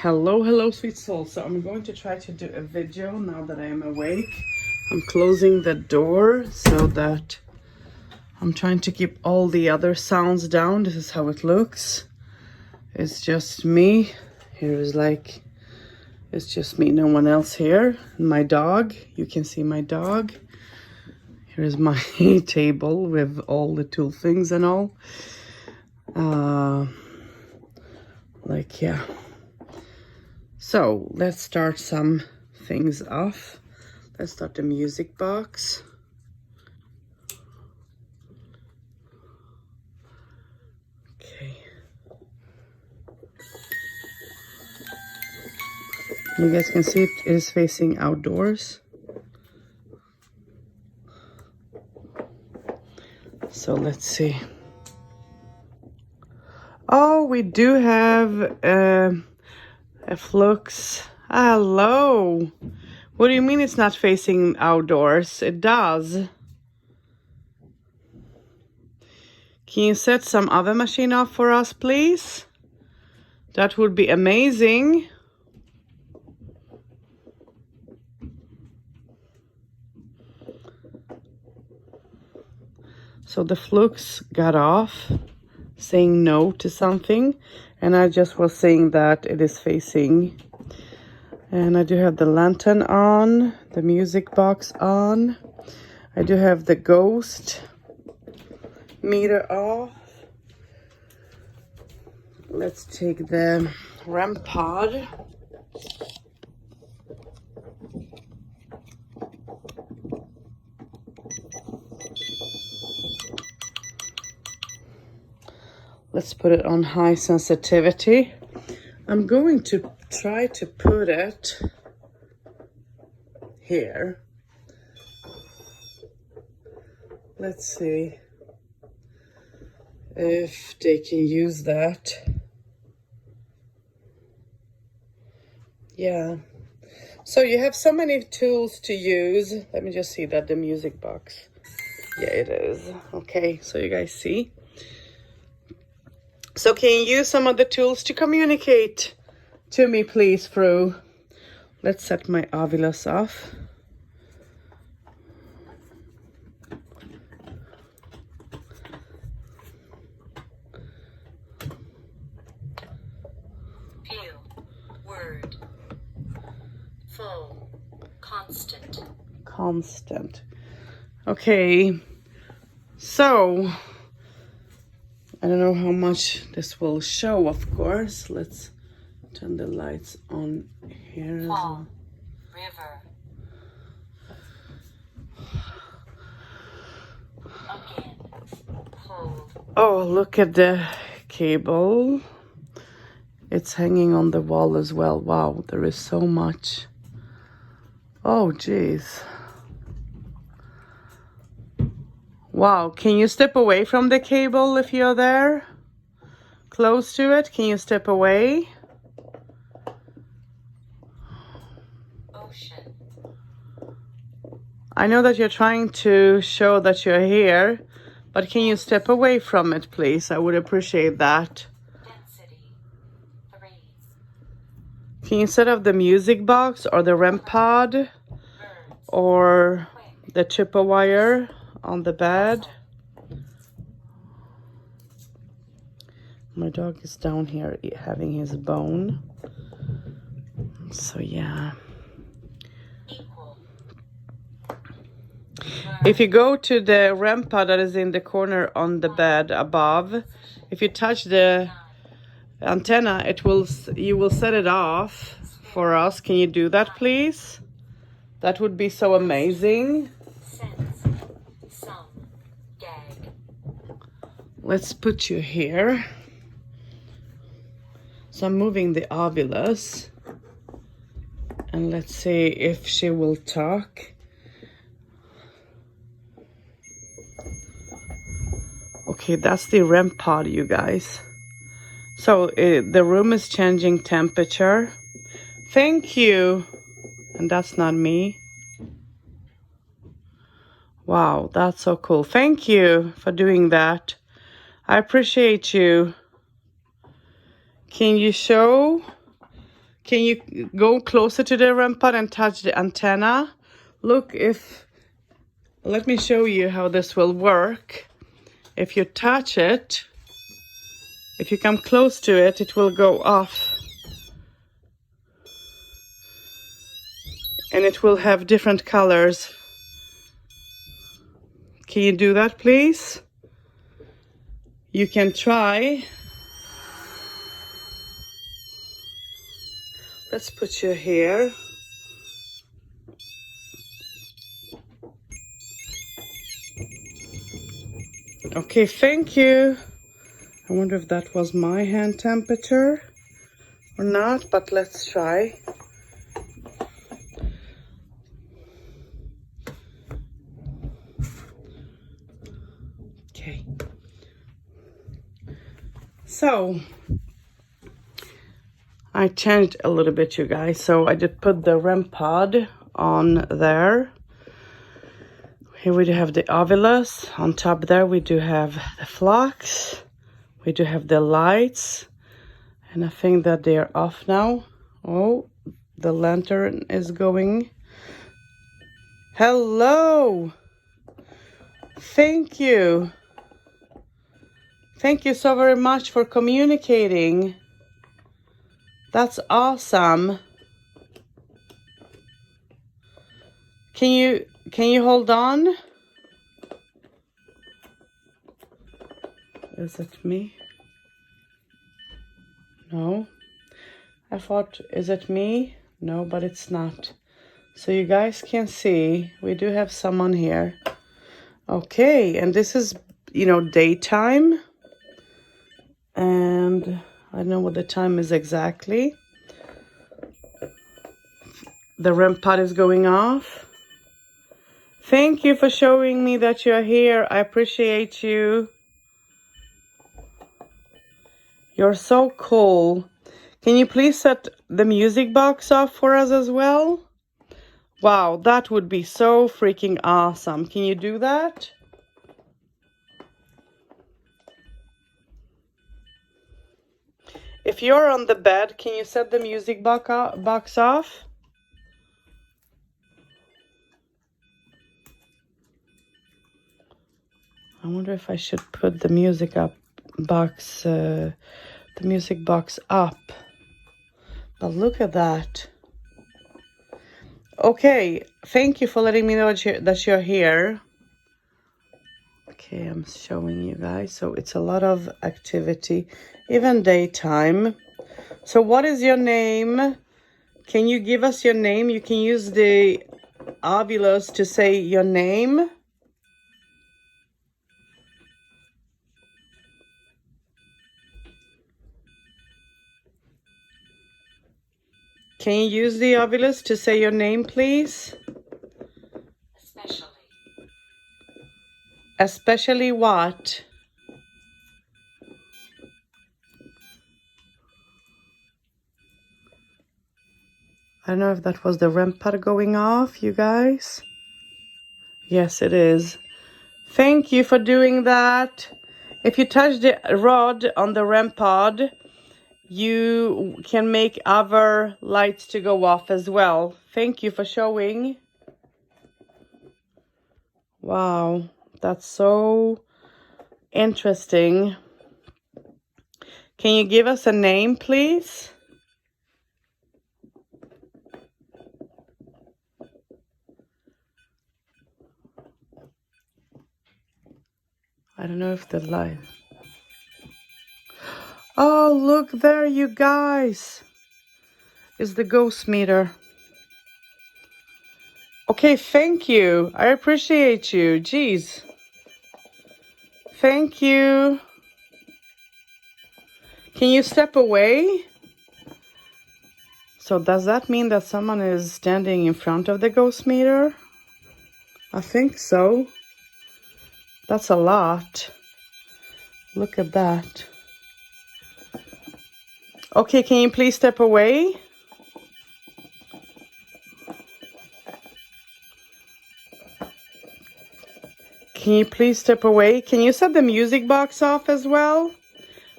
Hello, sweet soul. So I'm going to try to do a video now that I am awake. I'm closing the door so that I'm trying to keep all the other sounds down. This is how it looks. It's just me. It's just me, no one else here. My dog, you can see my dog. Here's my table with all the tool things and all. Yeah. So let's start some things off. Let's start the music box. Okay. You guys can see it is facing outdoors. So let's see. Oh, we do have a flux. Hello. What do you mean it's not facing outdoors? It does. Can you set some other machine off for us, please? That would be amazing. So the flux got off, saying no to something, and I just was saying that it is facing. And I do have the lantern on, the music box on. I do have the ghost meter off. Let's take the REM pod. Let's put it on high sensitivity. I'm going to try to put it here. Let's see if they can use that. Yeah. So you have so many tools to use. Let me just see that the music box. Yeah, it is. Okay, so you guys see. So can you use some of the tools to communicate to me, please, Fru? Let's set my Ovilus off. View, word, full, constant. Constant. Okay. So I don't know how much this will show, of course. Let's turn the lights on here as well. River. Again. Pull. Oh, look at the cable. It's hanging on the wall as well. Wow, there is so much. Oh, geez. Wow, can you step away from the cable if you're there? Close to it, can you step away? Ocean. I know that you're trying to show that you're here, but can you step away from it, please? I would appreciate that. Density. 3. Can you set up the music box or the REM pod Birds. or Quick. the chipper wire on the bed? My dog is down here having his bone. So yeah. Equal. If you go to the REM pod that is in the corner on the bed above, if you touch the antenna, you will set it off for us. Can you do that, please? That would be so amazing. Sense. Some. Gag. Let's put you here. So I'm moving the Ovilus. And let's see if she will talk. Okay, that's the REM pod, you guys. So the room is changing temperature. Thank you. And that's not me. Wow, that's so cool. Thank you for doing that. I appreciate you. Can you show Can you go closer to the REM pod and touch the antenna? Look if, let me show you how this will work. If you touch it, if you come close to it, it will go off. And it will have different colors. Can you do that, please? You can try. Let's put you here. Okay, thank you. I wonder if that was my hand temperature or not, but let's try. Okay. So, I changed a little bit, you guys. So I did put the REM pod on there. Here we do have the Ovilus. On top there we do have the Phlox. We do have the lights. And I think that they are off now. Oh, the lantern is going. Hello! Thank you. Thank you so very much for communicating. That's awesome. Can you hold on? Is it me? No. I thought, is it me? No, but it's not. So you guys can see, we do have someone here. Okay, and this is, daytime. And I don't know what the time is exactly. The REM pod is going off. Thank you for showing me that you're here. I appreciate you. You're so cool. Can you please set the music box off for us as well? Wow, that would be so freaking awesome. Can you do that? If you're on the bed, can you set the music box off? I wonder if I should put the music box up. But look at that. Okay, thank you for letting me know that you're here. Okay, I'm showing you guys. So it's a lot of activity, even daytime. So what is your name? Can you give us your name? You can use the Ovilus to say your name. Can you use the Ovilus to say your name, please? Especially. Especially what? I don't know if that was the REM pod going off, you guys. Yes, it is. Thank you for doing that. If you touch the rod on the REM pod, you can make other lights to go off as well. Thank you for showing. Wow, that's so interesting. Can you give us a name, please? I don't know if the light... Oh, look there, you guys. It's the ghost meter. Okay, thank you. I appreciate you. Jeez. Thank you. Can you step away? So does that mean that someone is standing in front of the ghost meter? I think so. That's a lot. Look at that. Okay, can you please step away? Can you please step away? Can you set the music box off as well?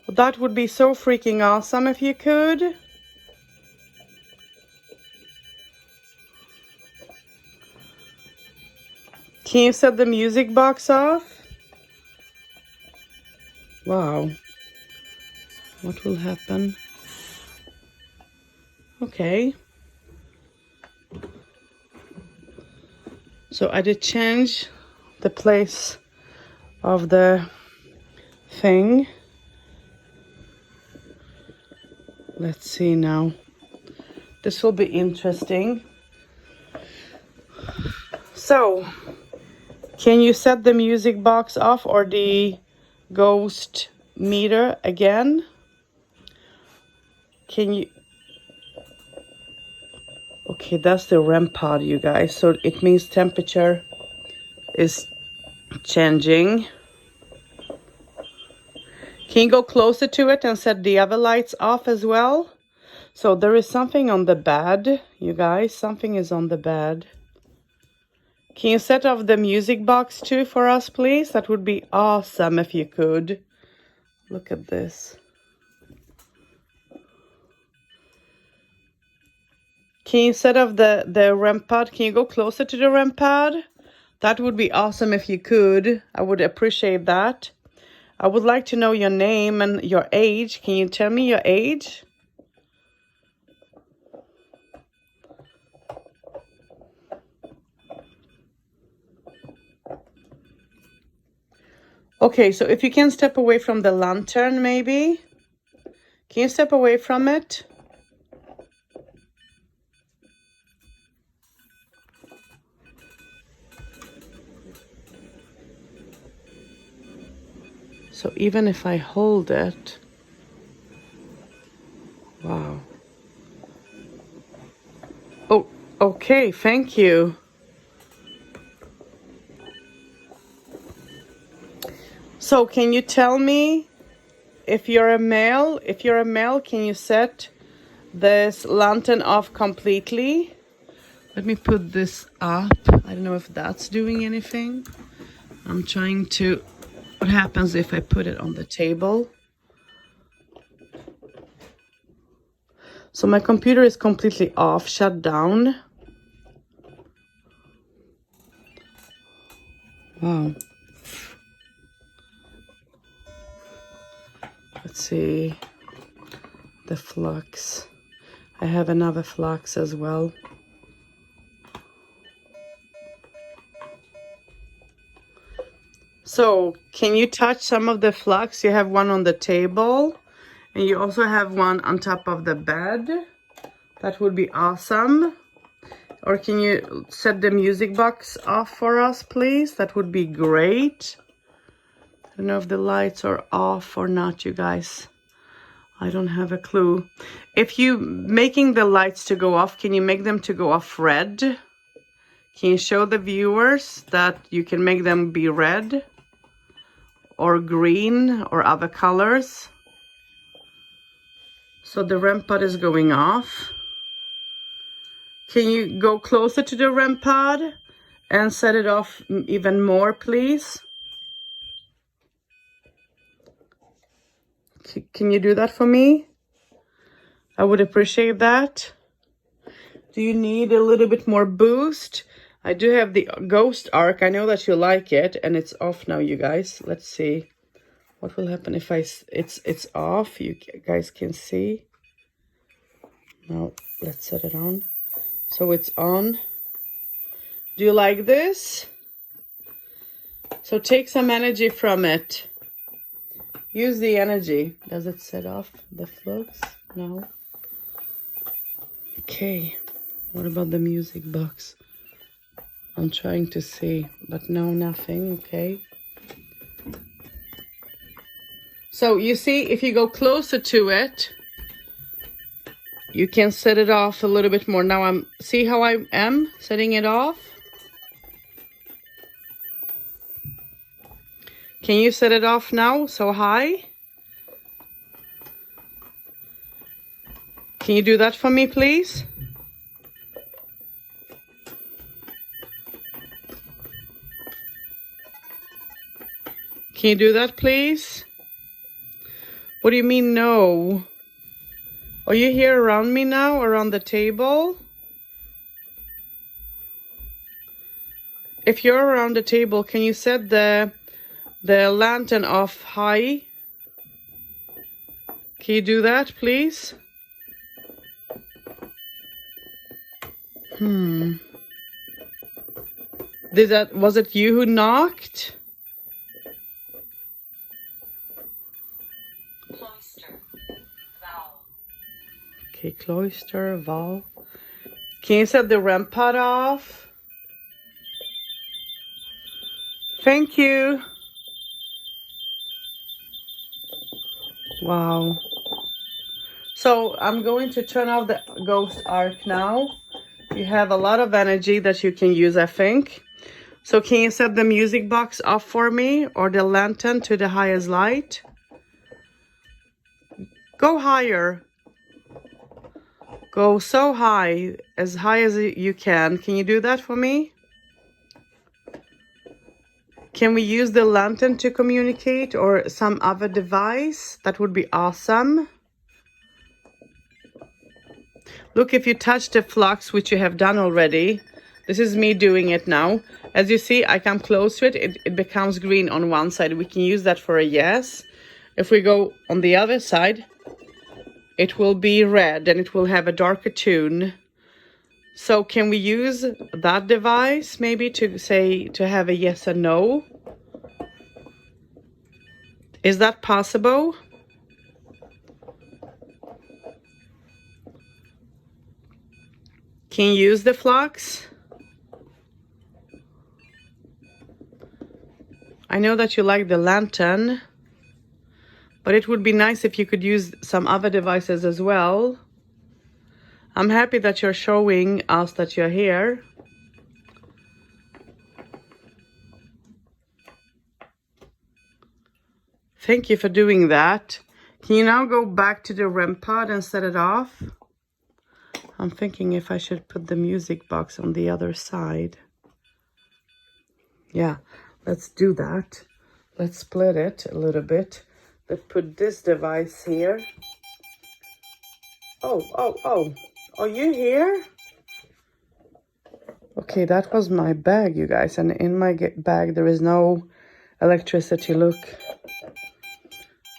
That would be so freaking awesome if you could. Can you set the music box off? Wow. What will happen? Okay. So I did change the place of the thing. Let's see now. This will be interesting. So, can you set the music box off or the ghost meter again? Can you? Okay, that's the REM pod, you guys. So it means temperature is changing. Can you go closer to it and set the other lights off as well? So there is something on the bed, you guys. Something is on the bed. Can you set off the music box too for us, please? That would be awesome if you could. Look at this. Can you set off the REM pod? Can you go closer to the REM pod? That would be awesome if you could. I would appreciate that. I would like to know your name and your age. Can you tell me your age? Okay, so if you can step away from the lantern, maybe. Can you step away from it? So even if I hold it, wow. Oh, okay, thank you. So can you tell me if you're a male? If you're a male, can you set this lantern off completely? Let me put this up. I don't know if that's doing anything. I'm trying to... What happens if I put it on the table? So my computer is completely off, shut down. Wow. Let's see. The flux. I have another flux as well. So, can you touch some of the flux? You have one on the table. And you also have one on top of the bed. That would be awesome. Or can you set the music box off for us, please? That would be great. I don't know if the lights are off or not, you guys. I don't have a clue. If you making the lights to go off, can you make them to go off red? Can you show the viewers that you can make them be red or green or other colors? So the REM pod is going off. Can you go closer to the REM pod and set it off even more, please? Can you do that for me? I would appreciate that. Do you need a little bit more boost? I do have the Ghost Arc. I know that you like it, and it's off now, you guys. Let's see what will happen if it's off. You guys can see. Now let's set it on. So it's on. Do you like this? So take some energy from it. Use the energy. Does it set off the flux? No. Okay. What about the music box? I'm trying to see, but no, nothing. Okay. So you see, if you go closer to it, you can set it off a little bit more. Now see how I am setting it off? Can you set it off now so high? Can you do that for me, please? Can you do that, please? What do you mean, no? Are you here around me now, around the table? if you're around the table, can you set the lantern off high? Can you do that, please? Was it you who knocked? Cloister. Vowel. Okay, cloister, Val. Can you set the REM pod off? Thank you. Wow. So I'm going to turn off the ghost arc now. You have a lot of energy that you can use, I think. So can you set the music box off for me, or the lantern to the highest light? Go higher. Go so high as you can. Can you do that for me? Can we use the lantern to communicate, or some other device? That would be awesome. Look, if you touch the flux, which you have done already, this is me doing it now. As you see, I come close to it, it becomes green on one side. We can use that for a yes. If we go on the other side, it will be red and it will have a darker tune. So can we use that device maybe to have a yes or no? Is that possible? Can you use the flux? I know that you like the lantern, but it would be nice if you could use some other devices as well. I'm happy that you're showing us that you're here. Thank you for doing that. Can you now go back to the REM pod and set it off? I'm thinking if I should put the music box on the other side. Yeah, let's do that. Let's split it a little bit. Let's put this device here. Oh, are you here? Okay, that was my bag, you guys. And in my bag, there is no electricity, look.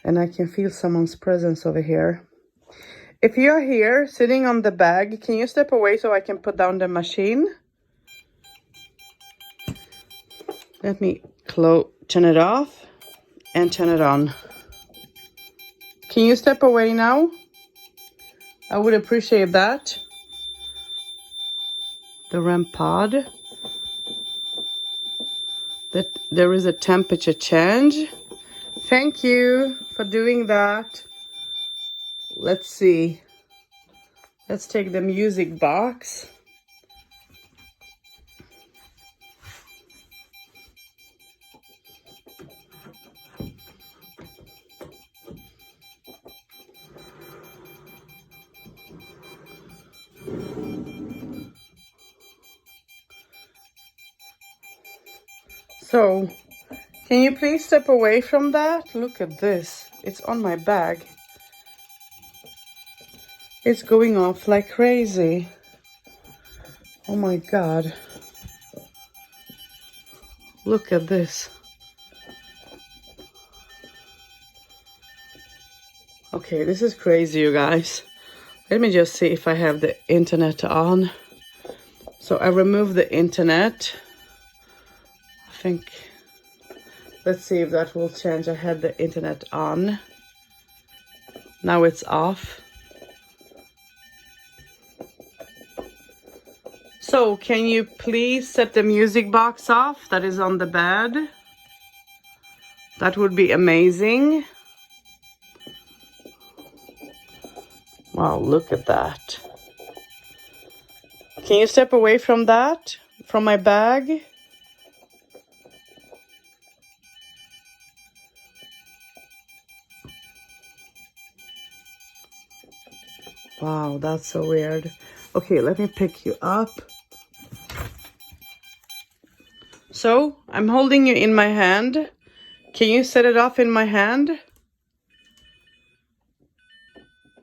And I can feel someone's presence over here. If you're here, sitting on the bag, can you step away so I can put down the machine? Let me turn it off and turn it on. Can you step away now? I would appreciate that. The REM pod. That there is a temperature change. Thank you for doing that. Let's see. Let's take the music box. So, can you please step away from that? Look at this. It's on my bag. It's going off like crazy. Oh my God. Look at this. Okay, this is crazy, you guys. Let me just see if I have the internet on. So I removed the internet. I think, let's see if that will change. I had the internet on. Now it's off. So can you please set the music box off that is on the bed? That would be amazing. Wow, look at that. Can you step away from that? From my bag? Wow, that's so weird. Okay, let me pick you up. So, I'm holding you in my hand. Can you set it off in my hand?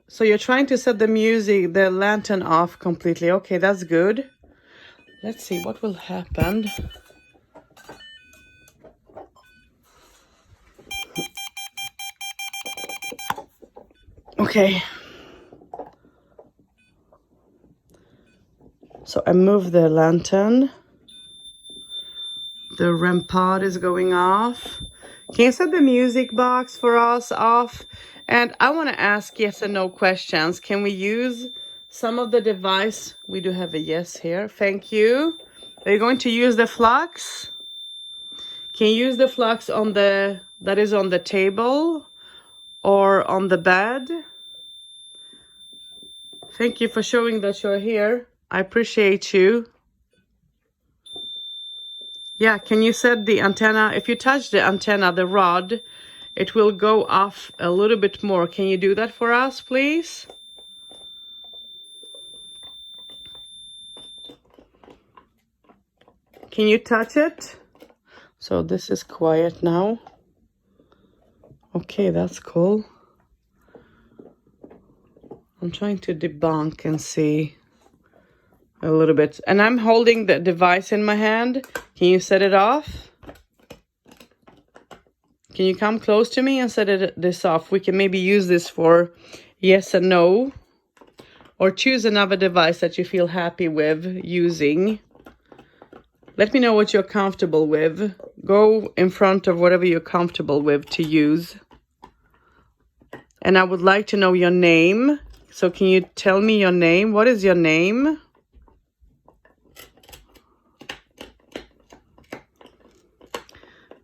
So you're trying to set the music, the lantern off completely. Okay, that's good. Let's see what will happen. Okay. So I move the lantern. The REM pod is going off. Can you set the music box for us off? And I want to ask yes and no questions. Can we use some of the device? We do have a yes here. Thank you. Are you going to use the flux? Can you use the flux on the that is on the table or on the bed? Thank you for showing that you're here. I appreciate you. Yeah, can you set the antenna? If you touch the antenna, the rod, it will go off a little bit more. Can you do that for us, please? Can you touch it? So this is quiet now. Okay, that's cool. I'm trying to debunk and see a little bit. And I'm holding the device in my hand. Can you set it off? Can you come close to me and set this off? We can maybe use this for yes and no. Or choose another device that you feel happy with using. Let me know what you're comfortable with. Go in front of whatever you're comfortable with to use. And I would like to know your name. So can you tell me your name? What is your name?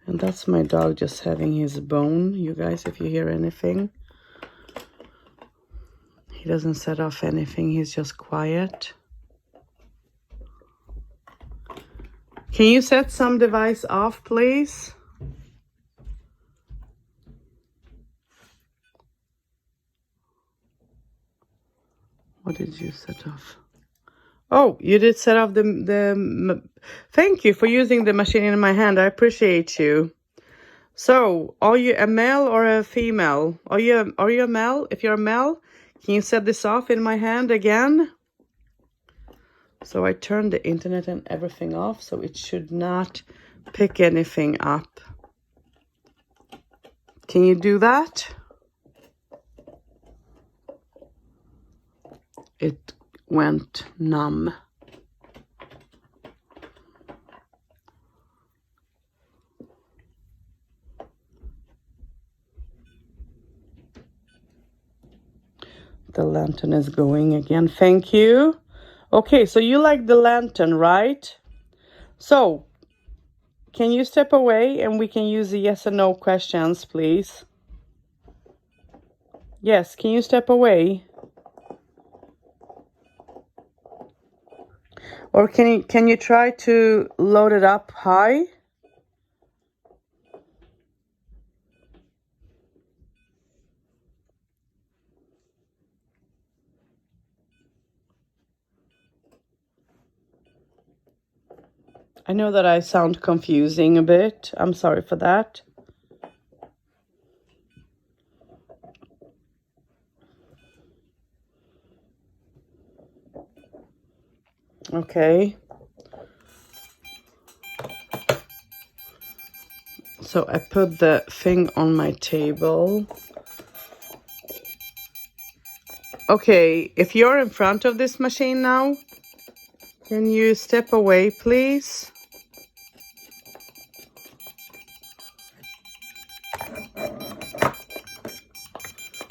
And that's my dog just having his bone, you guys, if you hear anything. He doesn't set off anything, he's just quiet. Can you set some device off, please? What did you set off? Oh, you did set off the thank you for using the machine in my hand. I appreciate you. So, are you a male or a female? Are you a male? If you're a male, can you set this off in my hand again? So I turned the internet and everything off, so it should not pick anything up. Can you do that? It went numb. The lantern is going again. Thank you. Okay, so you like the lantern, right? So, can you step away and we can use the yes and no questions, please? Yes, can you step away? Or can you try to load it up high? I know that I sound confusing a bit. I'm sorry for that. Okay. So I put the thing on my table. Okay, if you're in front of this machine now, can you step away, please?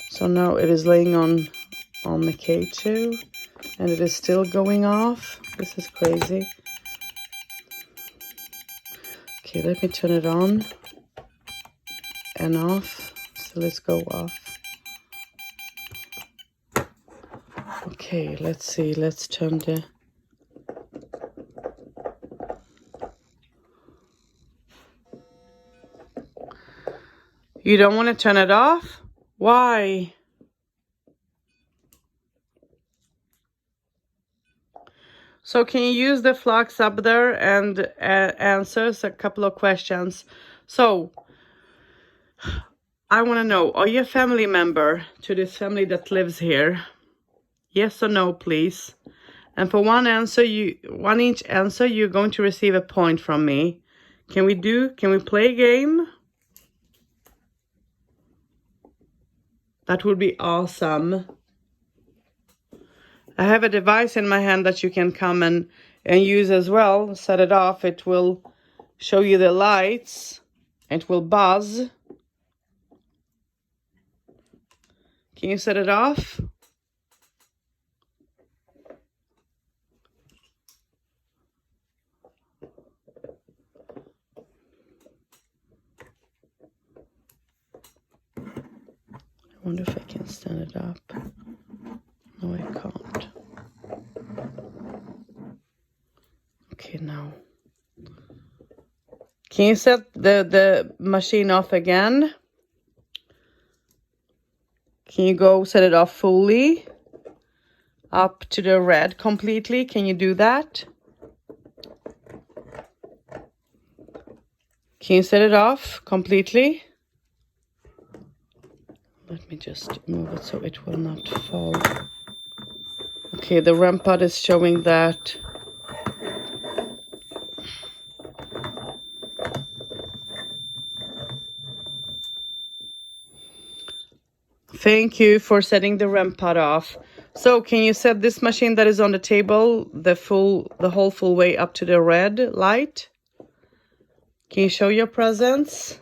So now it is laying on the K2 and it is still going off. This is crazy. Okay, let me turn it on and off. So let's go off. Okay, let's see. Let's turn the... You don't want to turn it off? Why? So can you use the flux up there and answer a couple of questions? So I want to know, are you a family member to this family that lives here? Yes or no, please. And for one each answer, you're going to receive a point from me. Can we play a game? That would be awesome. I have a device in my hand that you can come and use as well. Set it off. It will show you the lights. It will buzz. Can you set it off? I wonder if I can stand it up. No, I can't. Okay, now. Can you set the machine off again? Can you go set it off fully? Up to the red completely? Can you do that? Can you set it off completely? Let me just move it so it will not fall. Okay, the REM pod is showing that. Thank you for setting the REM pod off. So can you set this machine that is on the table the whole full way up to the red light? Can you show your presence?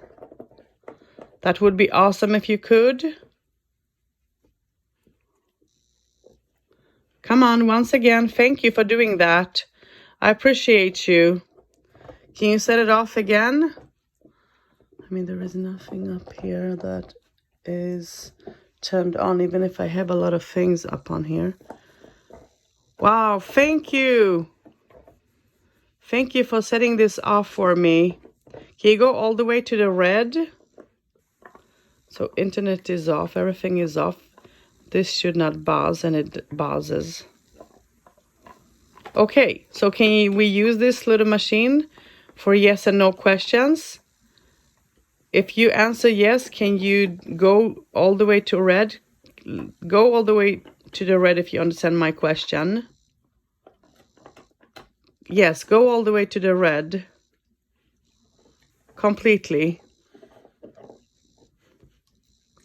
That would be awesome if you could. Come on, once again, thank you for doing that. I appreciate you. Can you set it off again? I mean, there is nothing up here that is turned on, even if I have a lot of things up on here. Wow, thank you. Thank you for setting this off for me. Can you go all the way to the red? So internet is off, everything is off. This should not buzz, and it buzzes. Okay, so we use this little machine for yes and no questions? If you answer yes, can you go all the way to red? Go all the way to the red if you understand my question. Yes, go all the way to the red. Completely.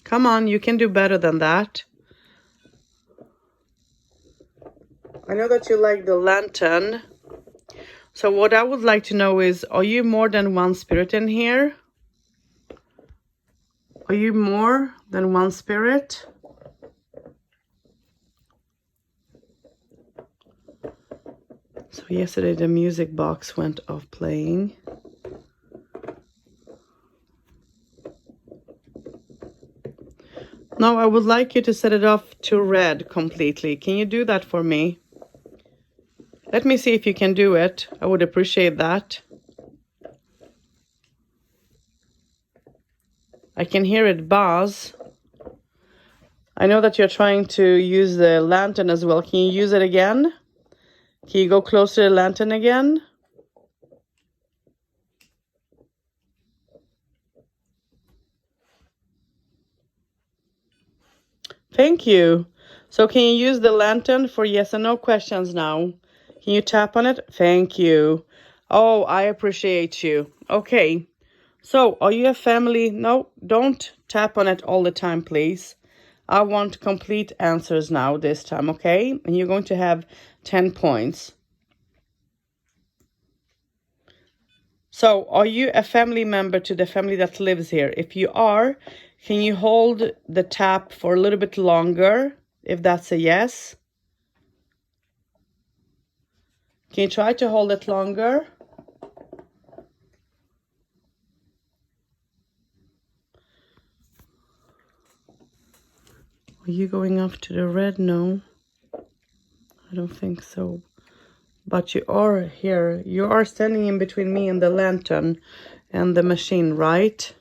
Come on, you can do better than that. I know that you like the lantern. So what I would like to know is, are you more than one spirit in here? Are you more than one spirit? So yesterday the music box went off playing. Now I would like you to set it off to red completely. Can you do that for me? Let me see if you can do it. I would appreciate that. I can hear it buzz. I know that you're trying to use the lantern as well. Can you use it again? Can you go close to the lantern again? Thank you. So can you use the lantern for yes and no questions now? Can you tap on it? Thank you. Oh, I appreciate you. Okay. So, are you a family? No, don't tap on it all the time, please. I want complete answers now this time, okay? And you're going to have 10 points. So, are you a family member to the family that lives here? If you are, can you hold the tap for a little bit longer, if that's a yes? Can you try to hold it longer? Are you going off to the red? No, I don't think so. But you are here. You are standing in between me and the lantern and the machine, right?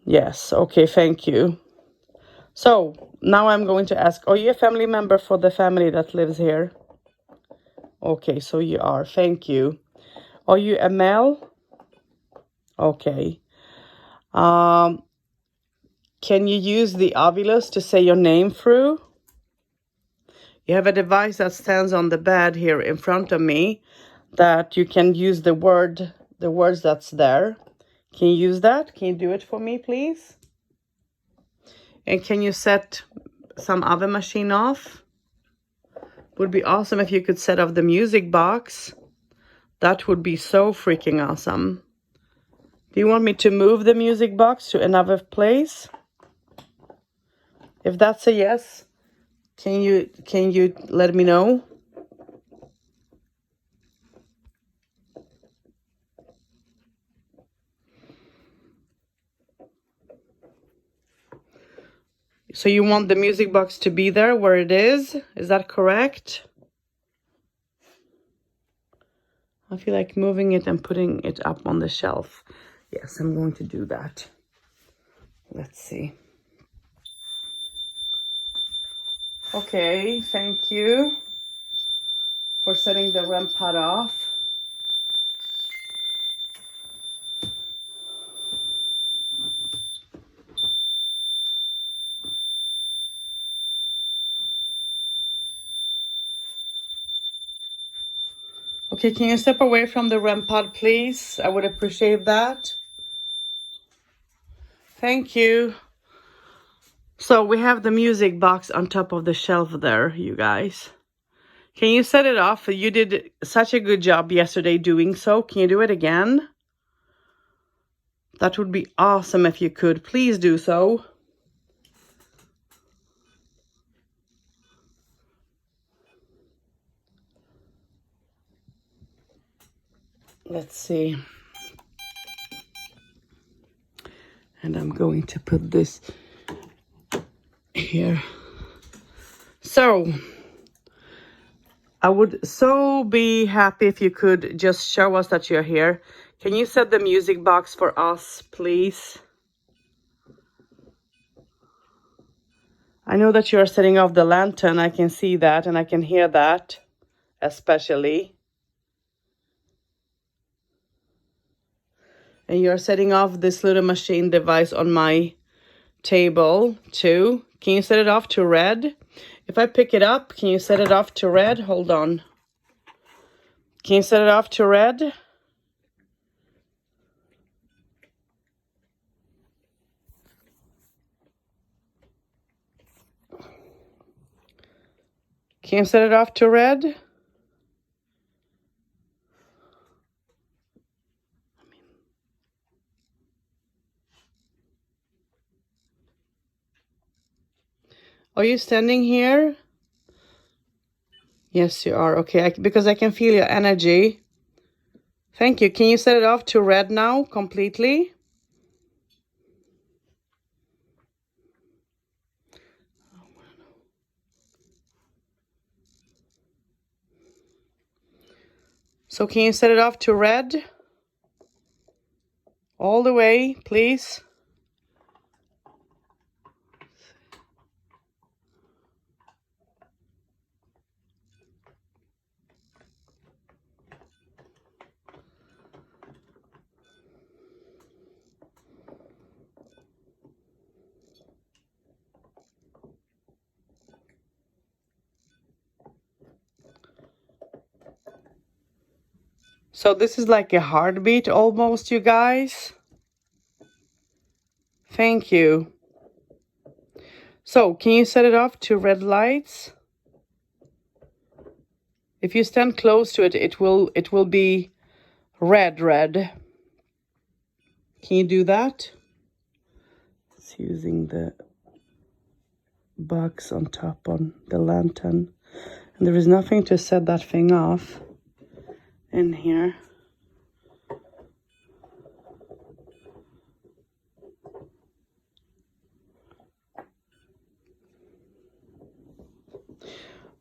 Yes, okay, thank you. So, now I'm going to ask, are you a family member for the family that lives here? Okay, so you are, thank you. Are you a male? Okay. Can you use the Ovilus to say your name through? You have a device that stands on the bed here in front of me that you can use the words that's there. Can you use that? Can you do it for me, please? And can you set some other machine off? Would be awesome if you could set off the music box. That would be so freaking awesome. Do you want me to move the music box to another place? If that's a yes, can you let me know? So you want the music box to be there where it is? Is that correct? I feel like moving it and putting it up on the shelf. Yes, I'm going to do that. Let's see. Okay, thank you for setting the REM pod off. Okay, can you step away from the REM pod, please? I would appreciate that. Thank you. So we have the music box on top of the shelf there, you guys. Can you set it off? You did such a good job yesterday doing so. Can you do it again? That would be awesome if you could. Please do so. Let's see. And I'm going to put this here. So, I would so be happy if you could just show us that you're here. Can you set the music box for us, please? I know that you're setting off the lantern. I can see that and I can hear that, especially. And you're setting off this little machine device on my table too. Can you set it off to red? If I pick it up, can you set it off to red? Hold on. Can you set it off to red? Can you set it off to red? Are you standing here? Yes, you are. Okay, because I can feel your energy. Thank you. Can you set it off to red now completely? So can you set it off to red? All the way, please. So this is like a heartbeat almost, you guys. Thank you. So can you set it off to red lights? If you stand close to it, it will be red. Can you do that? It's using the box on top on the lantern. And there is nothing to set that thing off in here.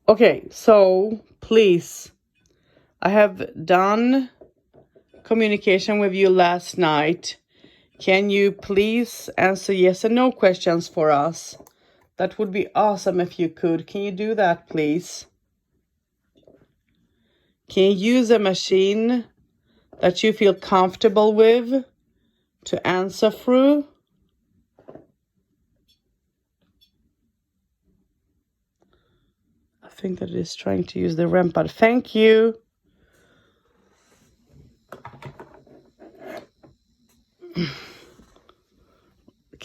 Okay, so please, I have done communication with you last night. Can you please answer yes and no questions for us? That would be awesome if you could. Can you do that, please? Can you use a machine that you feel comfortable with to answer through? I think that it is trying to use the REM pod. Thank you.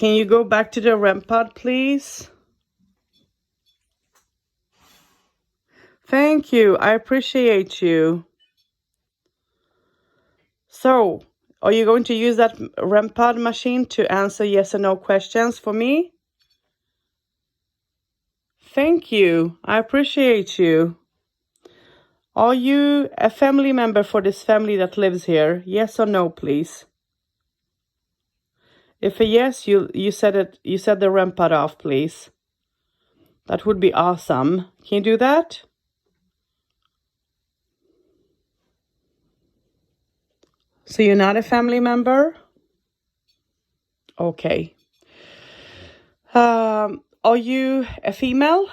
Can you go back to the REM pod, please? Thank you. I appreciate you. So, are you going to use that REM pod machine to answer yes or no questions for me? Thank you. I appreciate you. Are you a family member for this family that lives here? Yes or no, please? If a yes, you said it. You said the REM pod off, please. That would be awesome. Can you do that? So you're not a family member? Okay. Are you a female?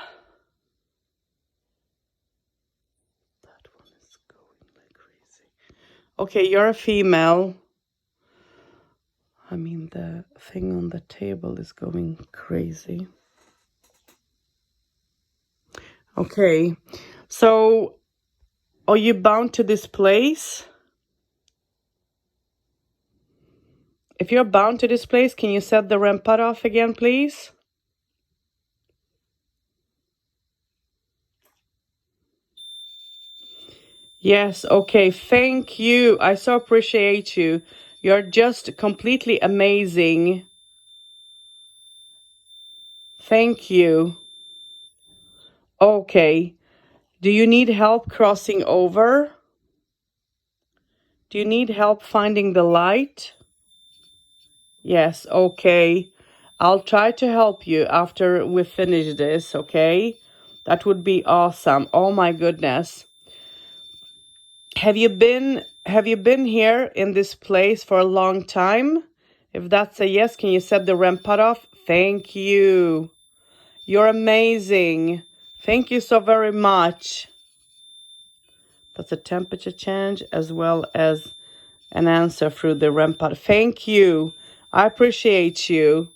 That one is going like crazy. Okay, you're a female. I mean, the thing on the table is going crazy. Okay, so are you bound to this place? If you're bound to this place, can you set the REM pod off again, please? Yes, okay, thank you. I so appreciate you. You're just completely amazing. Thank you. Okay. Do you need help crossing over? Do you need help finding the light? Yes, okay. I'll try to help you after we finish this, okay? That would be awesome. Oh my goodness. Have you been here in this place for a long time? If that's a yes, can you set the REM pod off? Thank you. You're amazing. Thank you so very much. That's a temperature change as well as an answer through the REM pod. Thank you. I appreciate you.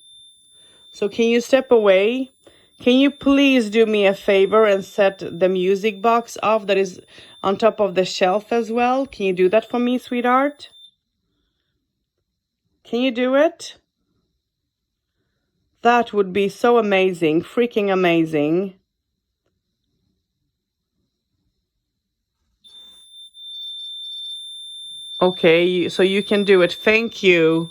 So can you step away? Can you please do me a favor and set the music box off that is on top of the shelf as well? Can you do that for me, sweetheart? Can you do it? That would be so amazing, freaking amazing. Okay, so you can do it. Thank you.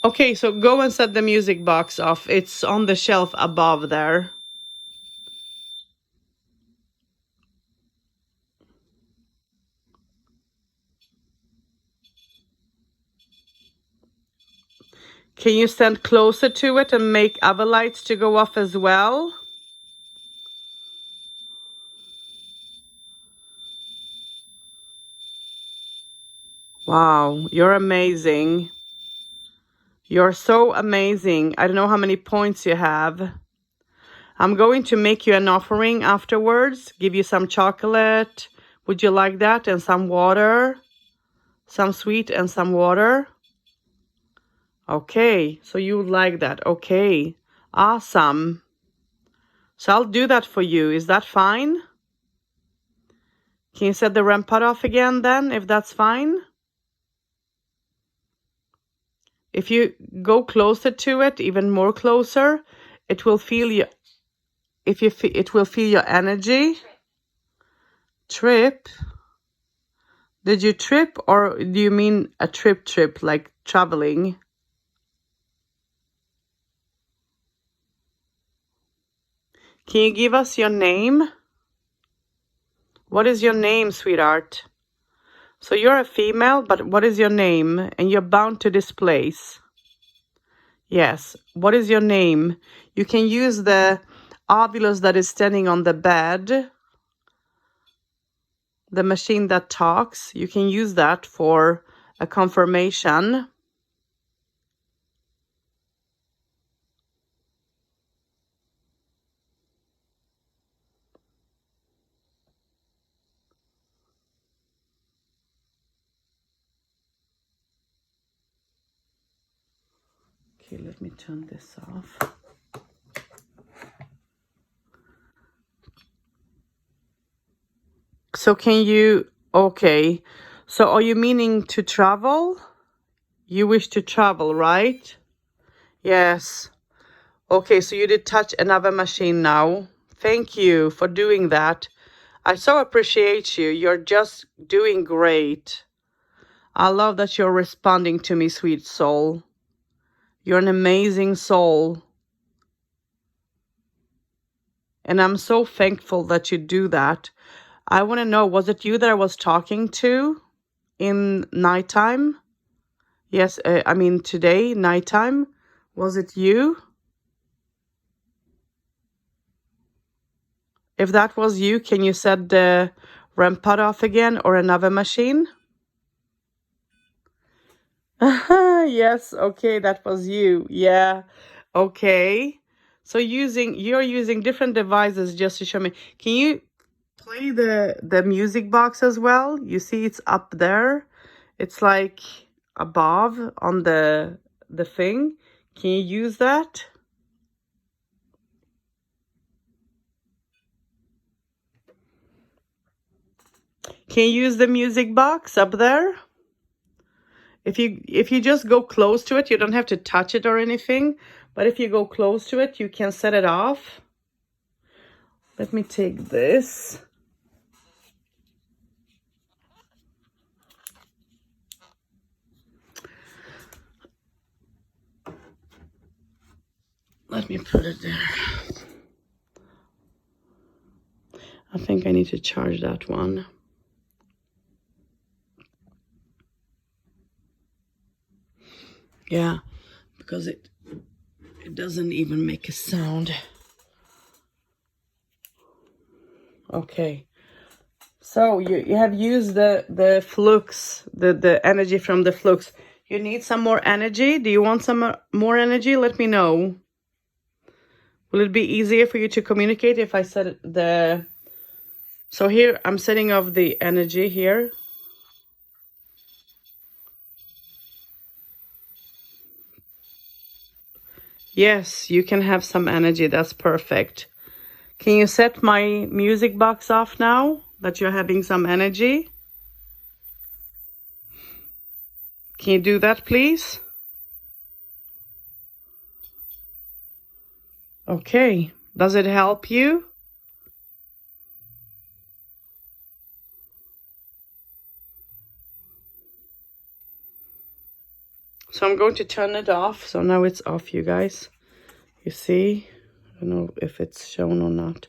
Okay, so go and set the music box off. It's on the shelf above there. Can you stand closer to it and make other lights to go off as well? Wow, you're amazing. You're so amazing. I don't know how many points you have. I'm going to make you an offering afterwards, give you some chocolate. Would you like that? And some water? Some sweet and some water? Okay, so you would like that. Okay, awesome. So I'll do that for you. Is that fine? Can you set the REM pod off again then, if that's fine? If you go closer to it, even more closer, it will feel you. It will feel your energy. Trip. Did you trip, or do you mean a trip like traveling? Can you give us your name? What is your name, sweetheart? So you're a female, but what is your name? And you're bound to this place. Yes. What is your name? You can use the Ovilus that is standing on the bed. The machine that talks. You can use that for a confirmation. Okay, let me turn this off. So can you, okay. So are you meaning to travel? You wish to travel, right? Yes. Okay, so you did touch another machine now. Thank you for doing that. I so appreciate you. You're just doing great. I love that you're responding to me, sweet soul. You're an amazing soul. And I'm so thankful that you do that. I want to know, was it you that I was talking to in nighttime? Yes, I mean today, nighttime. Was it you? If that was you, can you set the REM pod off again or another machine? Yes, okay, that was you. Yeah, okay. So you're using different devices just to show me. Can you play the music box as well? You see it's up there. It's like above on the thing. Can you use that? Can you use the music box up there? If you just go close to it, you don't have to touch it or anything, but if you go close to it, you can set it off. Let me take this. Let me put it there. I think I need to charge that one. Yeah, because it doesn't even make a sound. Okay. So you have used the flux, the energy from the flux. You need some more energy? Do you want some more energy? Let me know. Will it be easier for you to communicate if I set the... So here, I'm setting off the energy here. Yes, you can have some energy. That's perfect. Can you set my music box off now that you're having some energy? Can you do that, please? Okay. Does it help you? So I'm going to turn it off. So now it's off, you guys. You see? I don't know if it's shown or not.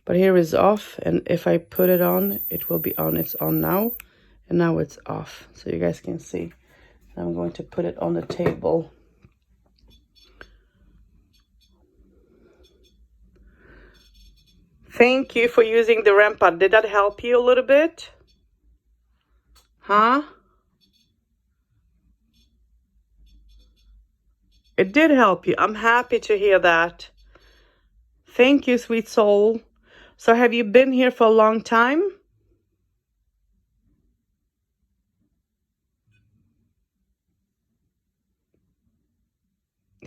But here is off. And if I put it on, it will be on. It's on now. And now it's off. So you guys can see. I'm going to put it on the table. Thank you for using the REM pod. Did that help you a little bit? Huh? It did help you. I'm happy to hear that. Thank you, sweet soul. So have you been here for a long time?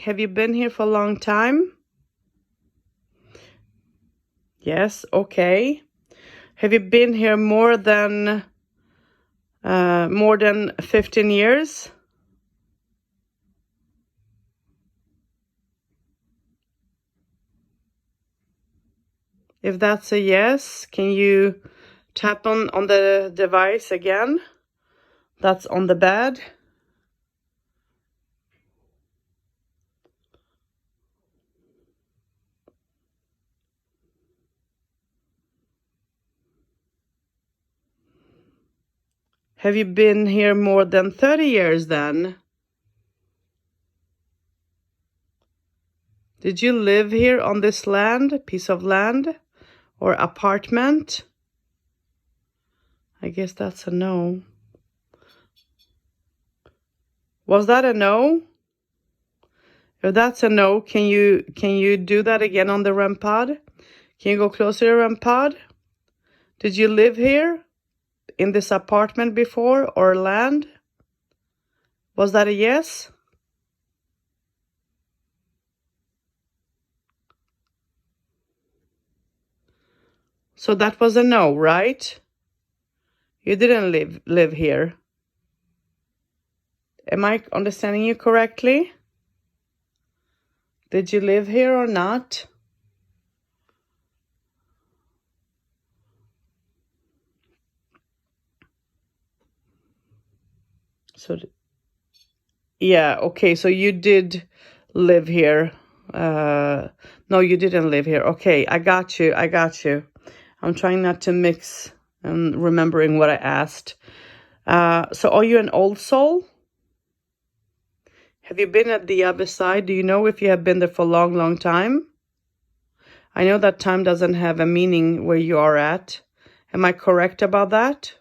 Have you been here for a long time? Yes, okay. Have you been here more than 15 years? If that's a yes, can you tap on the device again? That's on the bed. Have you been here more than 30 years then? Did you live here on this land, piece of land, or apartment? I guess that's a no. Was that a no? If that's a no, can you do that again on the REM pod? Can you go closer to the REM pod? Did you live here in this apartment before or land? Was that a yes? So that was a no, right? You didn't live here. Am I understanding you correctly? Did you live here or not? So, yeah, okay, so you did live here. No, you didn't live here. Okay, I got you. I'm trying not to mix and remembering what I asked. So are you an old soul? Have you been at the other side? Do you know if you have been there for a long, long time? I know that time doesn't have a meaning where you are at. Am I correct about that?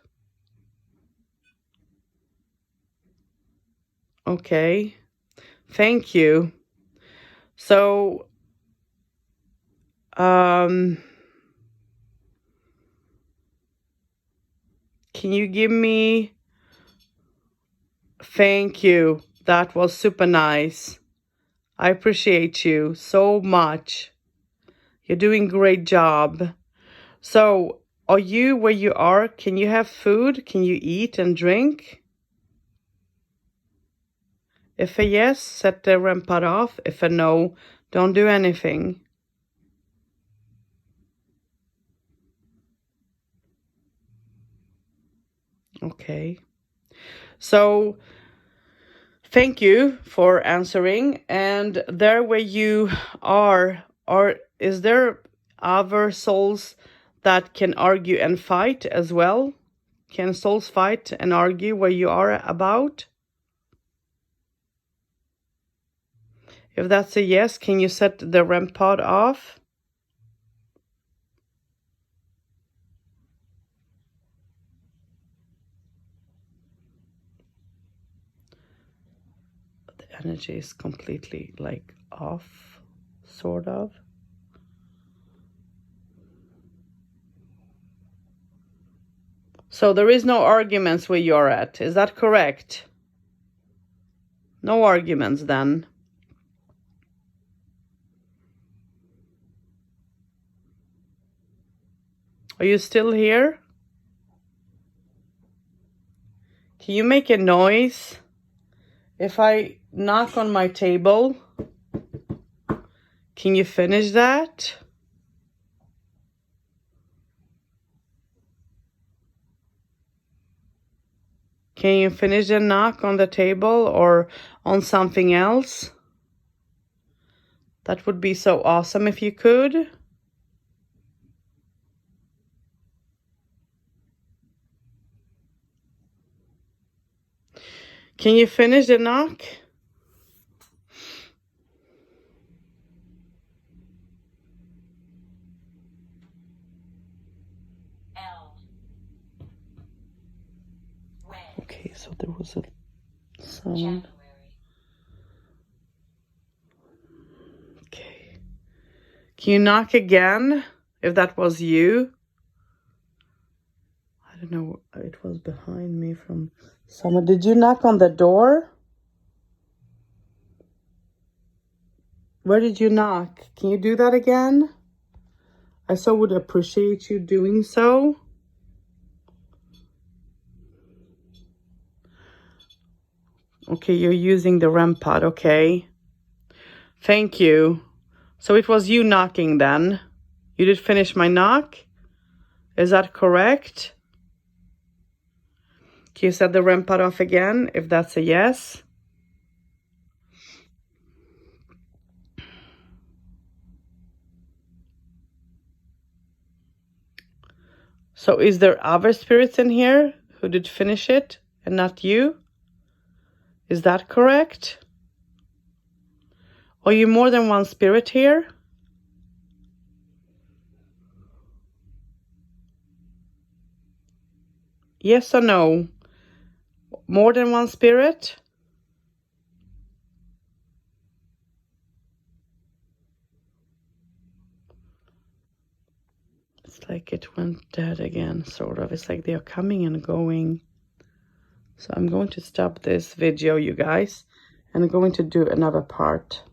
Okay. Thank you. So, can you give me... Thank you. That was super nice. I appreciate you so much. You're doing great job. So, are you where you are? Can you have food? Can you eat and drink? If a yes, set the REM pod off. If a no, don't do anything. Okay. So, thank you for answering. And there where you are, is there other souls that can argue and fight as well? Can souls fight and argue where you are about? If that's a yes, can you set the REM pod off? The energy is completely like off, sort of. So there is no arguments where you're at. Is that correct? No arguments then. Are you still here? Can you make a noise? If I knock on my table, can you finish that? Can you finish the knock on the table or on something else? That would be so awesome if you could. Can you finish the knock? L. When? Okay, so there was a sound. January. Okay. Can you knock again if that was you? I don't know. It was behind me from someone. Did you knock on the door? Where did you knock? Can you do that again? I so would appreciate you doing so. Okay, you're using the REM pod. Okay. Thank you. So it was you knocking then. You did finish my knock? Is that correct? Can you set the REM pod off again if that's a yes? So is there other spirits in here who did finish it and not you? Is that correct? Are you more than one spirit here? Yes or no? More than one spirit? It's like it went dead again, sort of. It's like they are coming and going. So I'm going to stop this video, you guys, and I'm going to do another part.